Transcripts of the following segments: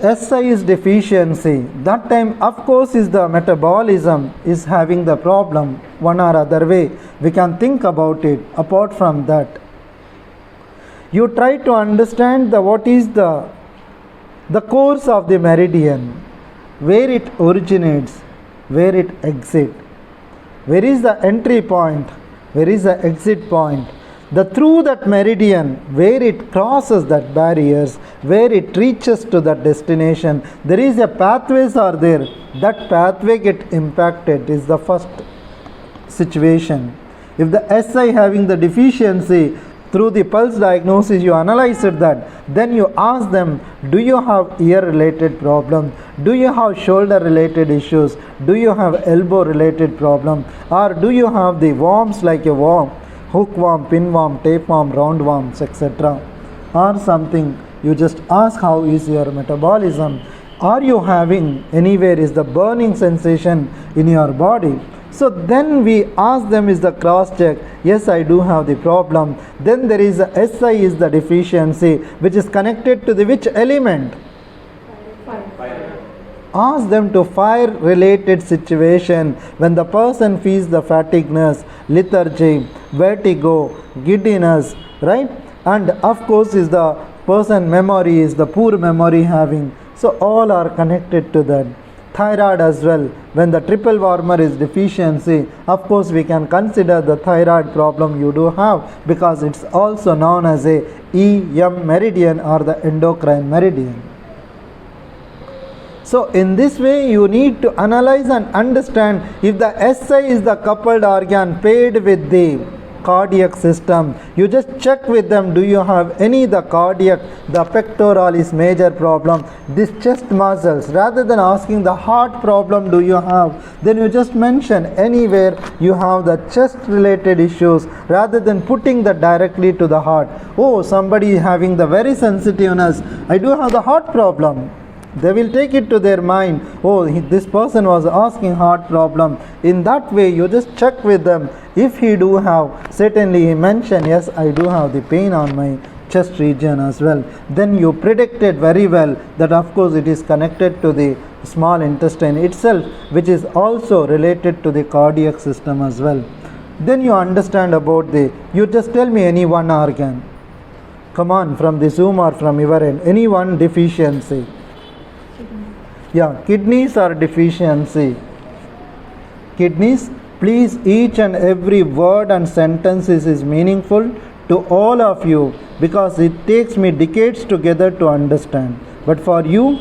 SI is deficiency, that time of course is the metabolism is having the problem one or other way. We can think about it. Apart from that, you try to understand what is the course of the meridian, where it originates, where it exits, where is the entry point, where is the exit point. Through that meridian, where it crosses that barriers, where it reaches to that destination, there is a pathways are there. That pathway get impacted is the first situation. If the SI having the deficiency, through the pulse diagnosis you analyze that, then you ask them, do you have ear related problem, do you have shoulder related issues, do you have elbow related problem, or do you have the worms like a worm, hookworm, pinworm, tapeworm, roundworms, etc. or something. You just ask how is your metabolism. Are you having anywhere is the burning sensation in your body? So then we ask them is the cross check. Yes, I do have the problem. Then there is a SI is the deficiency, which is connected to the which element? Fire. Ask them to fire related situation. When the person feels the fatigueness, lethargy, vertigo, giddiness, right? And of course is the person memory is the poor memory having. So all are connected to that. Thyroid as well. When the triple warmer is deficiency, of course we can consider the thyroid problem you do have, because it's also known as a EM meridian or the endocrine meridian. So in this way you need to analyze and understand if the SI is the coupled organ paired with the cardiac system. You just check with them, do you have any the cardiac, the pectoralis major problem, this chest muscles. Rather than asking the heart problem do you have, then you just mention anywhere you have the chest related issues, rather than putting that directly to the heart. Oh, somebody having the very sensitiveness, I do have the heart problem. They will take it to their mind, oh, this person was asking heart problem. In that way you just check with them. If he do have, certainly he mention, yes, I do have the pain on my chest region as well. Then you predicted very well that of course it is connected to the small intestine itself, which is also related to the cardiac system as well. Then you understand about you just tell me any one organ. Come on, from the Zoom or from your end, any one deficiency. Yeah, kidneys are deficiency. Kidneys, please, each and every word and sentence is meaningful to all of you, because it takes me decades together to understand. But for you,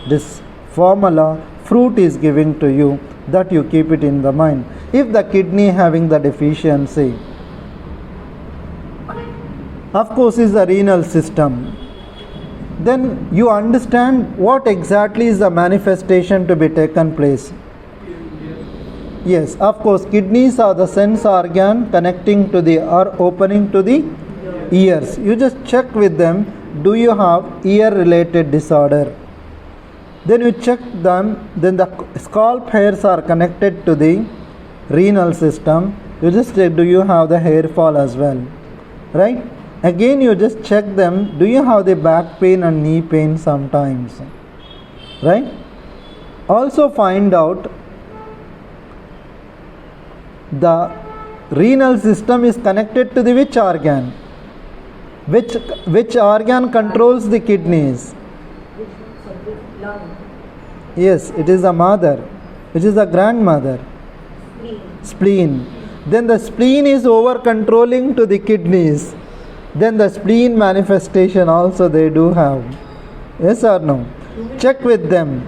this formula, fruit is giving to you, that you keep it in the mind. If the kidney having the deficiency, of course is the renal system. Then you understand what exactly is the manifestation to be taken place. Yes, of course, kidneys are the sense organ connecting to the or opening to the ears. You just check with them, do you have ear related disorder? Then you check them, then the scalp hairs are connected to the renal system. You just check, do you have the hair fall as well? Right? Again you just check them, do you have the back pain and knee pain sometimes? Right? Also find out the renal system is connected to the which organ? Which organ controls the kidneys? Yes, it is the mother, which is the grandmother. Spleen. Then the spleen is over controlling to the kidneys. Then the spleen manifestation also they do have. Yes or no? Check with them.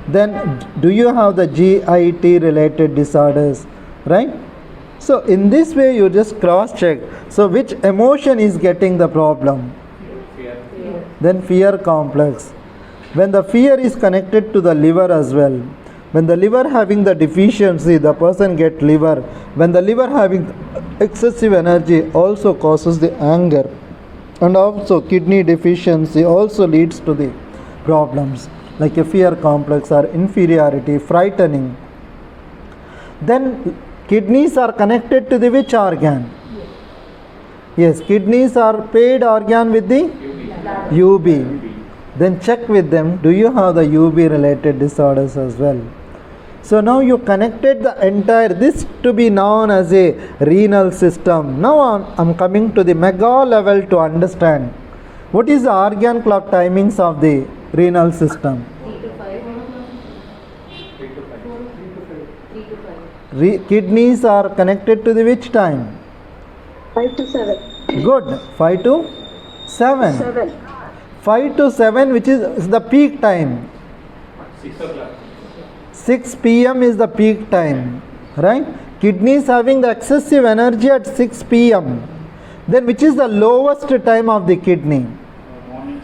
Then do you have the GIT related disorders? Right? So in this way you just cross check. So which emotion is getting the problem? Fear. Then fear complex. When the fear is connected to the liver as well. When the liver having the deficiency, the person get liver. When the liver having excessive energy also causes the anger. And also kidney deficiency also leads to the problems like a fear complex or inferiority, frightening. Then kidneys are connected to the which organ? Yes, kidneys are paired organ with the UB. Then check with them, do you have the UB related disorders as well? So now you connected the entire this to be known as a renal system. Now I'm coming to the mega level to understand what is the organ clock timings of the renal system. 3 to 5. 3 to 5. Kidneys are connected to the which time? 5 to 7. Good. 5 to 7. 7. 5 to 7, which is the peak time. 6 o'clock. 6 p.m. is the peak time, right? Kidneys having the excessive energy at 6 p.m. Then which is the lowest time of the kidney? Morning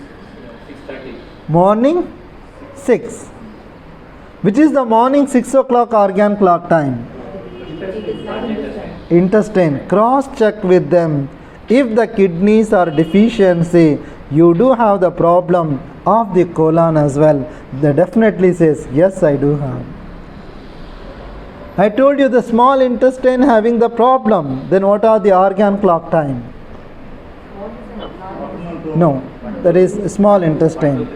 6:30. Morning 6. Which is the morning 6 o'clock organ clock time? Intestine. Cross check with them. If the kidneys are deficiency, you do have the problem of the colon as well. They definitely says, yes, I do have. I told you the small intestine having the problem. Then what are the organ clock time? No, that is small intestine.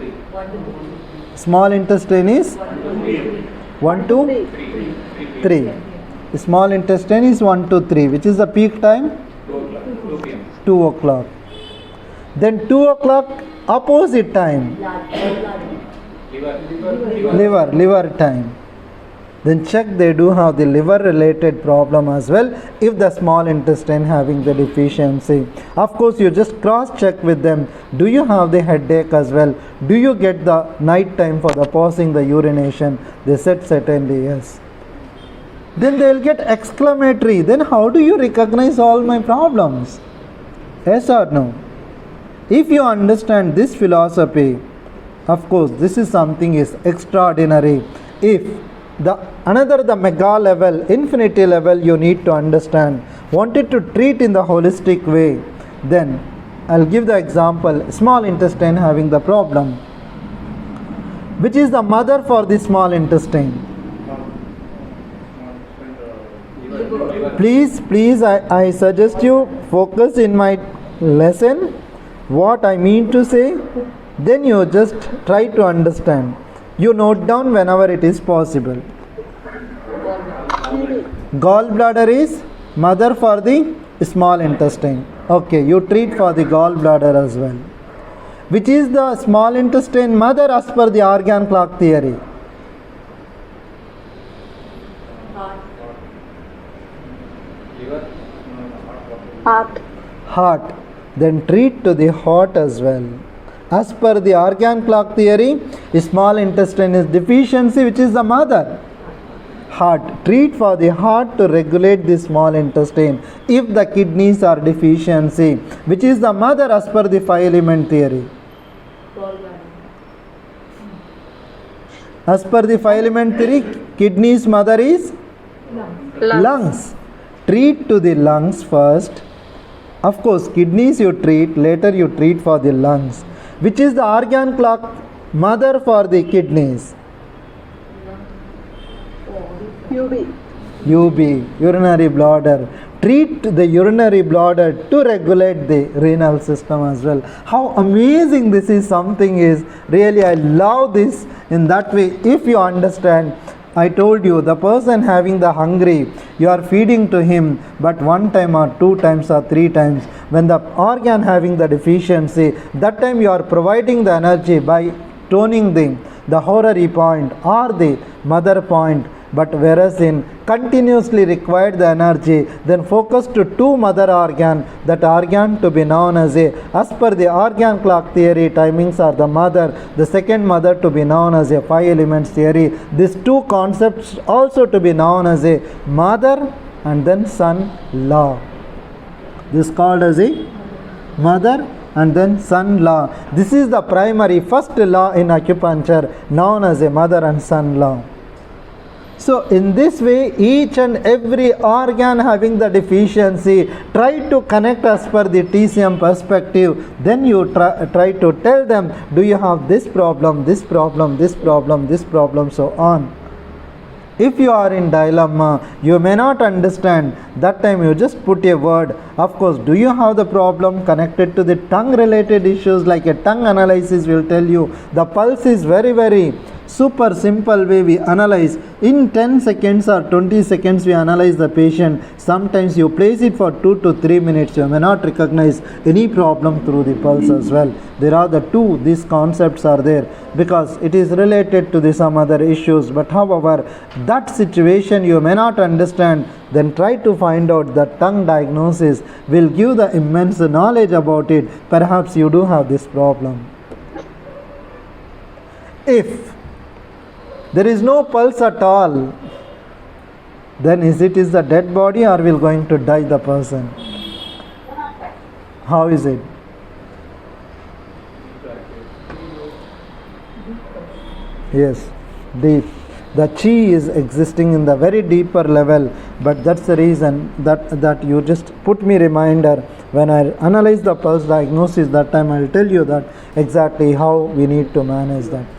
Small intestine is 1 to 3. Small intestine is 1 to 3. Which is the peak time? 2 p.m. 2 o'clock. Then 2 o'clock opposite time. Liver time. Then check they do have the liver related problem as well if the small intestine having the deficiency. Of course you just cross check with them. Do you have the headache as well? Do you get the night time for the pausing the urination? They said certainly yes. Then they will get exclamatory. Then how do you recognize all my problems? Yes or no? If you understand this philosophy, of course this is something is extraordinary. If the mega level, infinity level you need to understand, wanted to treat in the holistic way, then I'll give the example, small intestine having the problem. Which is the mother for the small intestine? Please, I suggest you focus in my lesson, what I mean to say, then you just try to understand. You note down whenever it is possible. Gallbladder is mother for the small intestine. Okay, you treat for the gallbladder as well. Which is the small intestine mother as per the organ clock theory? Heart. Then treat to the heart as well. As per the organ clock theory, small intestine is deficiency, which is the mother. Heart. Treat for the heart to regulate the small intestine. If the kidneys are deficiency, which is the mother as per the 5 element theory. As per the 5 element theory, kidneys mother is lungs. Treat to the lungs first. Of course, kidneys you treat, later you treat for the lungs. Which is the organ clock mother for the kidneys? UB, urinary bladder. Treat the urinary bladder to regulate the renal system as well. How amazing this is, something is. Really, I love this in that way. If you understand, I told you the person having the hungry, you are feeding to him, but 1 time or 2 times or 3 times. When the organ having the deficiency, that time you are providing the energy by toning the horary point or the mother point. But whereas in continuously required the energy, then focus to 2 mother organ, that organ to be known as as per the organ clock theory, timings are the mother, the second mother to be known as a 5 elements theory. These 2 concepts also to be known as a mother and then son law. This called as a mother and then son law. This is the primary first law in acupuncture, known as a mother and son law. So in this way, each and every organ having the deficiency, try to connect as per the TCM perspective. Then you try to tell them, do you have this problem, this problem, this problem, this problem, so on. If you are in dilemma, you may not understand, that time you just put a word. Of course, do you have the problem connected to the tongue related issues, like a tongue analysis will tell you. The pulse is very super simple way we analyze. In 10 seconds or 20 seconds we analyze the patient. Sometimes you place it for 2 to 3 minutes. You may not recognize any problem through the pulse as well. There are these concepts are there because it is related to some other issues. But however, that situation you may not understand, then try to find out. The tongue diagnosis will give the immense knowledge about it. Perhaps you do have this problem. If there is no pulse at all, then is the dead body, or will going to die the person? How is it? Yes, deep. The chi is existing in the very deeper level, but that's the reason that you just put me reminder. When I analyze the pulse diagnosis, that time I'll tell you that exactly how we need to manage that.